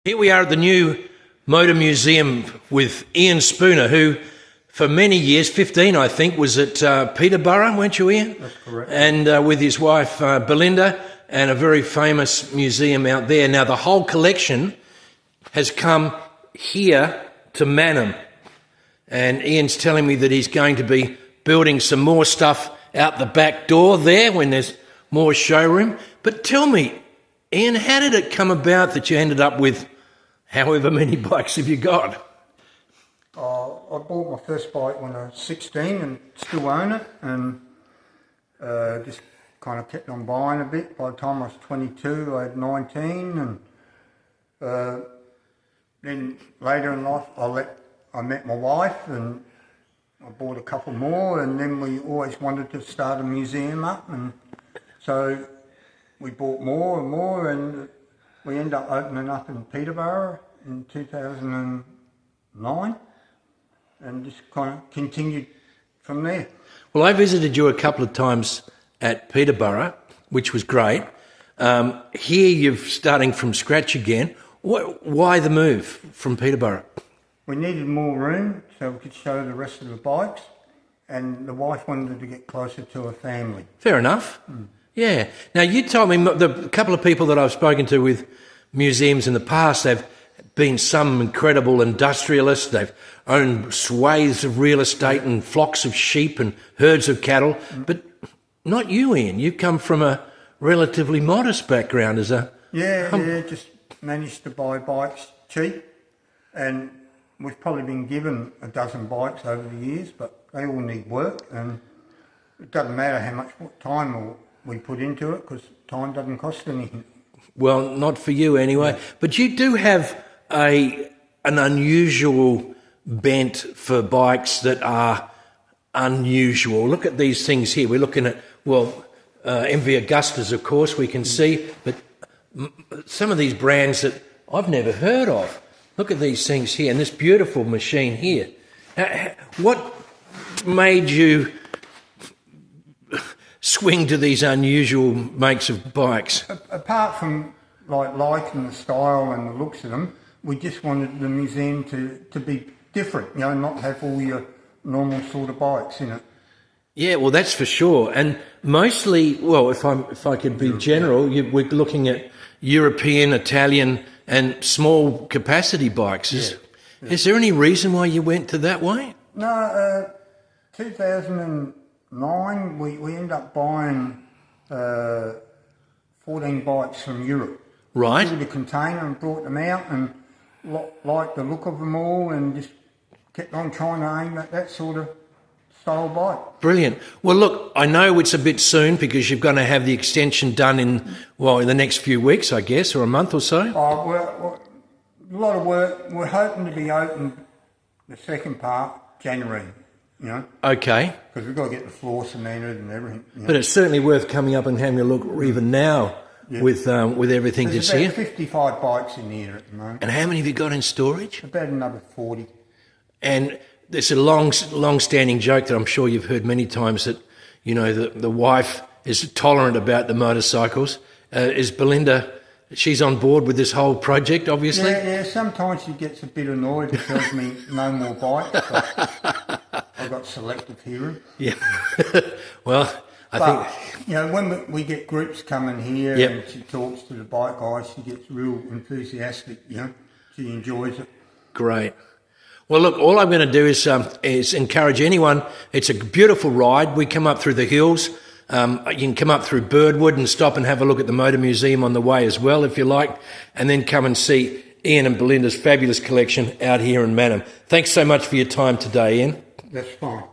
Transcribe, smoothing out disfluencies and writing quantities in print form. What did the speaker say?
Here we are at the new Motor Museum with Ian Spooner, who for many years, 15 I think, was at Peterborough, weren't you, Ian? That's correct. And with his wife Belinda, and a very famous museum out there. Now the whole collection has come here to Mannum, and Ian's telling me that he's going to be building some more stuff out the back door there when there's more showroom. But tell me, Ian, how did it come about that you ended up with however many bikes have you got? I bought my first bike when I was 16 and still own it, and just kind of kept on buying a bit. By the time I was 22, I had 19, and then later in life I met my wife and I bought a couple more, and then we always wanted to start a museum up, and so we bought more and more, and we ended up opening up in Peterborough in 2009 and just kind of continued from there. Well, I visited you a couple of times at Peterborough, which was great. Here you're starting from scratch again. Why the move from Peterborough? We needed more room so we could show the rest of the bikes, and the wife wanted to get closer to her family. Fair enough. Yeah. Now, you told me, the couple of people that I've spoken to with museums in the past, they've been some incredible industrialists. They've owned swathes of real estate and flocks of sheep and herds of cattle. But not you, Ian. You come from a relatively modest background as a... Yeah, just managed to buy bikes cheap, and we've probably been given a dozen bikes over the years, but they all need work, and it doesn't matter how much time we put into it, because time doesn't cost anything. Well, not for you anyway. Yeah. But you do have an unusual bent for bikes that are unusual. Look at these things here. We're looking at, MV Augustas, of course, we can see, but some of these brands that I've never heard of. Look at these things here, and this beautiful machine here. What made you swing to these unusual makes of bikes? Apart from liking the style and the looks of them, we just wanted the museum to be different, not have all your normal sort of bikes in it. Yeah, well, that's for sure. And mostly, if I could be general, we're looking at European, Italian and small capacity bikes. Is there any reason why you went to that way? No, 2009 we ended up buying 14 bikes from Europe. Right. Filled a container and brought them out, and liked the look of them all, and just kept on trying to aim at that sort of style bike. Brilliant. Well, look, I know it's a bit soon because you're going to have the extension done in the next few weeks, I guess, or a month or so. A lot of work. We're hoping to be open the second part January. Okay. Because we've got to get the floor cemented and everything. But it's certainly worth coming up and having a look even now with everything There's to see. There's about 55 bikes in here at the moment. And how many have you got in storage? About another 40. And there's a long-standing joke that I'm sure you've heard many times that, the wife is tolerant about the motorcycles. Is Belinda, she's on board with this whole project, obviously? Yeah, sometimes she gets a bit annoyed and tells me no more bikes, but I've got selective hearing. Yeah. Well, I think... when we get groups coming here and she talks to the bike guys, she gets real enthusiastic, She enjoys it. Great. Well, look, all I'm going to do is encourage anyone. It's a beautiful ride. We come up through the hills. You can come up through Birdwood and stop and have a look at the Motor Museum on the way as well, if you like, and then come and see Ian and Belinda's fabulous collection out here in Mannum. Thanks so much for your time today, Ian. That's fine.